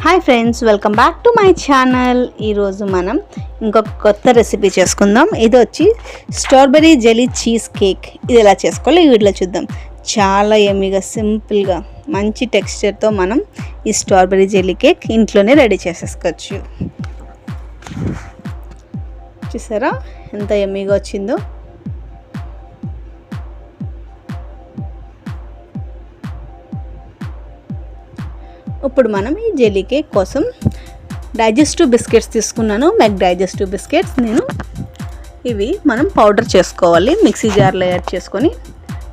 Hi friends, welcome back to my channel. ఈరోజు మనం ఇంకొక కొత్త రెసిపీ చేసుకుందాం. ఇది వచ్చి స్ట్రాబెర్రీ జెల్లీ చీజ్ కేక్. ఇది ఎలా చేసుకోవాలో ఈ వీడియోలో చూద్దాం. చాలా యమ్మీగా, సింపుల్గా, మంచి టెక్స్చర్తో మనం ఈ స్ట్రాబెర్రీ జెల్లీ కేక్ ఇంట్లోనే రెడీ చేసేసుకోవచ్చు. చూసారా ఎంత యమ్మీగా వచ్చిందో. ఇప్పుడు మనం ఈ జెల్లీ కేక్ కోసం డైజెస్టివ్ బిస్కెట్స్ తీసుకున్నాను. మెక్ డైజెస్టివ్ బిస్కెట్స్. ఇవి మనం పౌడర్ చేసుకోవాలి. మిక్సీ జార్లో యాడ్ చేసుకొని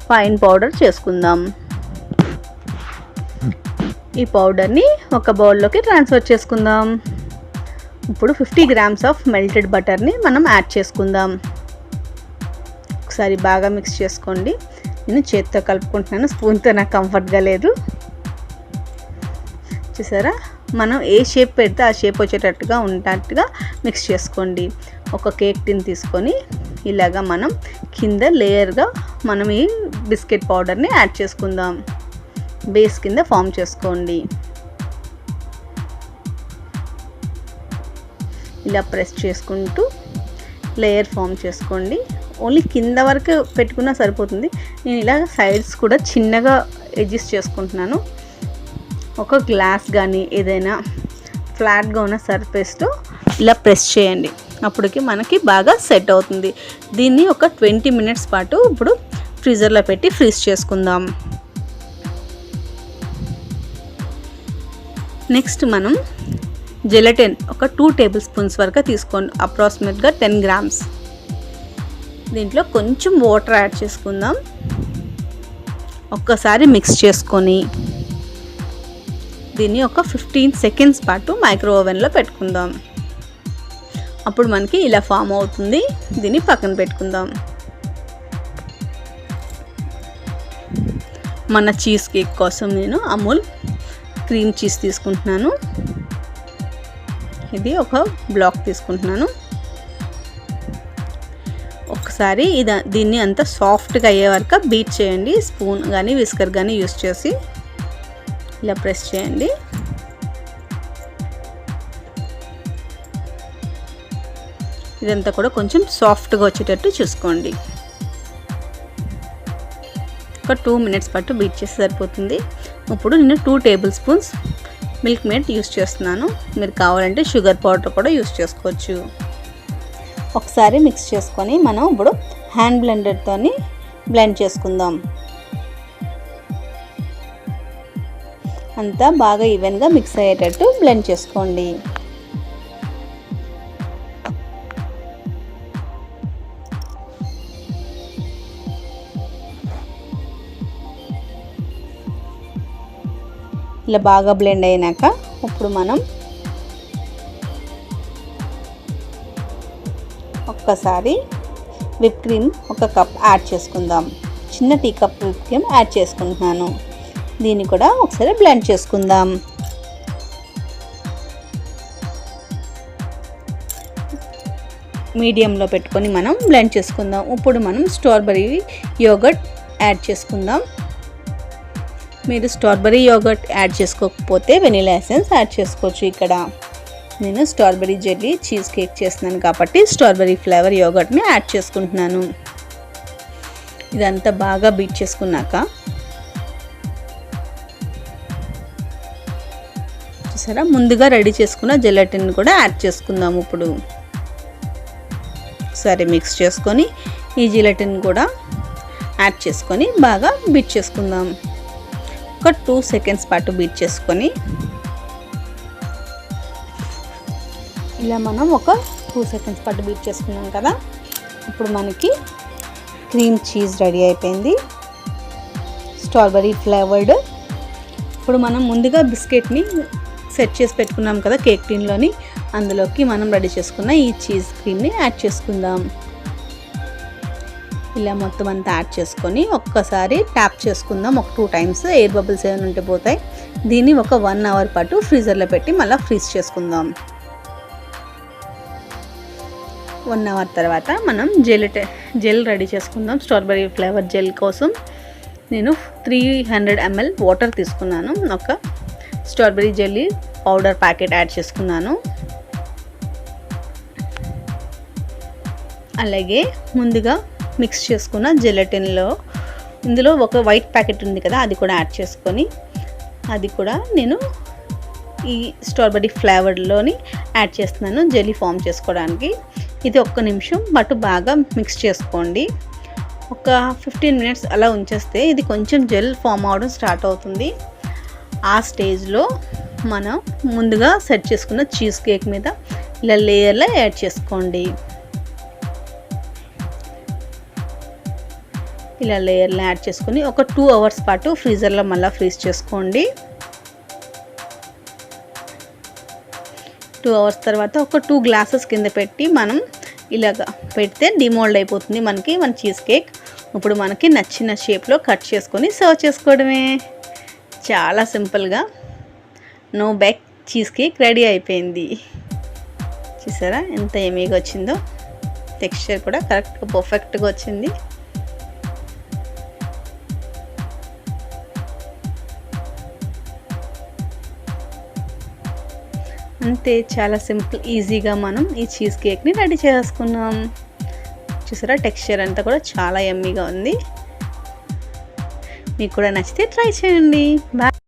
ఫైన్ పౌడర్ చేసుకుందాం. ఈ పౌడర్ని ఒక బౌల్లోకి ట్రాన్స్ఫర్ చేసుకుందాం. ఇప్పుడు 50 grams ఆఫ్ మెల్టెడ్ బటర్ని మనం యాడ్ చేసుకుందాం. ఒకసారి బాగా మిక్స్ చేసుకోండి. నేను చేతితో కలుపుకుంటున్నాను, స్పూన్తో నాకు కంఫర్ట్గా లేదు. చూసారా, మనం ఏ షేప్ పెడితే ఆ షేప్ వచ్చేటట్టుగా ఉన్నట్టుగా మిక్స్ చేసుకోండి. ఒక కేక్ టిన్ తీసుకొని ఇలాగా మనం కింద లేయర్గా మనం ఈ బిస్కెట్ పౌడర్ని యాడ్ చేసుకుందాం. బేస్ కింద ఫామ్ చేసుకోండి. ఇలా ప్రెస్ చేసుకుంటూ లేయర్ ఫామ్ చేసుకోండి. ఓన్లీ కింద వరకు పెట్టుకున్నా సరిపోతుంది. నేను ఇలా సైడ్స్ కూడా చిన్నగా అడ్జస్ట్ చేసుకుంటున్నాను. ఒక గ్లాస్ కానీ ఏదైనా ఫ్లాట్గా ఉన్న సర్ఫేస్తో ఇలా ప్రెస్ చేయండి. అప్పటికి మనకి బాగా సెట్ అవుతుంది. దీన్ని ఒక 20 minutes పాటు ఇప్పుడు ఫ్రీజర్లో పెట్టి ఫ్రీజ్ చేసుకుందాం. నెక్స్ట్ మనం జెలటిన్ ఒక 2 tablespoons వరకు తీసుకోండి. అప్రాక్సిమేట్గా 10 grams. దీంట్లో కొంచెం వాటర్ యాడ్ చేసుకుందాం. ఒక్కసారి మిక్స్ చేసుకొని దీన్ని ఒక 15 seconds పాటు మైక్రో ఓవెన్లో పెట్టుకుందాం. అప్పుడు మనకి ఇలా ఫామ్ అవుతుంది. దీన్ని పక్కన పెట్టుకుందాం. మన చీజ్ కేక్ కోసం నేను అమూల్ క్రీమ్ చీజ్ తీసుకుంటున్నాను. ఇది ఒక బ్లాక్ తీసుకుంటున్నాను. ఒకసారి దీన్ని అంతా సాఫ్ట్గా అయ్యే వరకు బీట్ చేయండి. స్పూన్ కానీ విస్కర్ కానీ యూస్ చేసి ఇలా ప్రెస్ చేయండి. ఇదంతా కూడా కొంచెం సాఫ్ట్గా వచ్చేటట్టు చూసుకోండి. ఒక 2 minutes పాటు బీట్ చేసి సరిపోతుంది. ఇప్పుడు నేను 2 tablespoons మిల్క్ మేడ్ యూస్ చేస్తున్నాను. మీరు కావాలంటే షుగర్ పౌడర్ కూడా యూస్ చేసుకోవచ్చు. ఒకసారి మిక్స్ చేసుకొని మనం ఇప్పుడు హ్యాండ్ బ్లెండర్తో బ్లెండ్ చేసుకుందాం. అంతా బాగా ఈవెన్గా మిక్స్ అయ్యేటట్టు బ్లెండ్ చేసుకోండి. ఇలా బాగా బ్లెండ్ అయినాక ఇప్పుడు మనం ఒక్కసారి విప్ క్రీమ్ ఒక కప్ యాడ్ చేసుకుందాం. చిన్న tea cup whip cream add చేసుకుంటున్నాను. దీన్ని కూడా ఒకసారి బ్లెండ్ చేసుకుందాం. మీడియంలో పెట్టుకొని మనం బ్లెండ్ చేసుకుందాం. ఇప్పుడు మనం స్ట్రాబెర్రీ యోగర్ట్ యాడ్ చేసుకుందాం. మీరు స్ట్రాబెర్రీ యోగర్ట్ యాడ్ చేసుకోకపోతే వెనిలా ఎసెన్స్ యాడ్ చేసుకోవచ్చు. ఇక్కడ నేను స్ట్రాబెర్రీ జెల్లీ చీజ్ కేక్ చేస్తున్నాను కాబట్టి స్ట్రాబెర్రీ ఫ్లేవర్ యోగర్ట్ని యాడ్ చేసుకుంటున్నాను. ఇదంతా బాగా బీట్ చేసుకున్నాక చూసారా, ముందుగా రెడీ చేసుకున్న జెలటిన్ కూడా యాడ్ చేసుకుందాం. ఇప్పుడు సరే మిక్స్ చేసుకొని ఈ జెలటిన్ కూడా యాడ్ చేసుకొని బాగా బీట్ చేసుకుందాం. ఒక 2 seconds పాటు బీట్ చేసుకొని ఇలా మనం ఒక 2 seconds పాటు బీట్ చేసుకున్నాం కదా. ఇప్పుడు మనకి క్రీమ్ చీజ్ రెడీ అయిపోయింది, స్ట్రాబెర్రీ ఫ్లేవర్డ్. ఇప్పుడు మనం ముందుగా బిస్కెట్ని సెట్ చేసి పెట్టుకున్నాం కదా కేక్ టిన్లోని, అందులోకి మనం రెడీ చేసుకున్న ఈ చీజ్ క్రీమ్ని యాడ్ చేసుకుందాం. ఇలా మొత్తం అంతా యాడ్ చేసుకొని ఒక్కసారి ట్యాప్ చేసుకుందాం. ఒక 2 times. ఎయిర్ బబుల్స్ ఏమైనా ఉంటే పోతాయి. దీన్ని ఒక 1 hour పాటు ఫ్రీజర్లో పెట్టి మళ్ళీ ఫ్రీజ్ చేసుకుందాం. 1 hour తర్వాత మనం జెల్ రెడీ చేసుకుందాం. స్ట్రాబెర్రీ ఫ్లేవర్ జెల్ కోసం నేను 300 ml వాటర్ తీసుకున్నాను. ఒక strawberry jelly powder packet add చేసుకున్నాను. అలాగే ముందుగా మిక్స్ చేసుకున్న జెలటిన్లో ఇందులో ఒక వైట్ ప్యాకెట్ ఉంది కదా, అది కూడా యాడ్ చేసుకొని అది కూడా నేను ఈ స్ట్రాబెరీ ఫ్లేవర్లోని యాడ్ చేస్తున్నాను జెల్లీ ఫామ్ చేసుకోవడానికి. ఇది 1 నిమిషం పాటు బాగా మిక్స్ చేసుకోండి. ఒక 15 మినిట్స్ అలా ఉంచేస్తే ఇది కొంచెం జెల్ ఫామ్ అవడం స్టార్ట్ అవుతుంది. ఆ స్టేజ్లో మనం ముందుగా సెట్ చేసుకున్న చీజ్ కేక్ మీద ఇలా లేయర్లో యాడ్ చేసుకోండి. ఇలా లేయర్లో యాడ్ చేసుకొని ఒక 2 అవర్స్ పాటు ఫ్రీజర్లో మళ్ళీ ఫ్రీజ్ చేసుకోండి. 2 అవర్స్ తర్వాత ఒక 2 గ్లాసెస్ కింద పెట్టి మనం ఇలాగా పెడితే డిమోల్డ్ అయిపోతుంది మన చీజ్ కేక్. ఇప్పుడు మనకి నచ్చిన షేప్లో కట్ చేసుకొని సర్వ్ చేసుకోవడమే. చాలా సింపుల్గా no bake cheesecake ready అయిపోయింది. చూసారా ఎంత ఎమీగా వచ్చిందో, టెక్స్చర్ కూడా కరెక్ట్గా పర్ఫెక్ట్గా వచ్చింది. అంతే, చాలా సింపుల్ ఈజీగా మనం ఈ చీజ్ కేక్ని రెడీ చేసుకున్నాం. చూసారా టెక్స్చర్ అంతా కూడా చాలా యమ్మీగా ఉంది. మీకు కూడా నచ్చితే ట్రై చేయండి. బాయ్.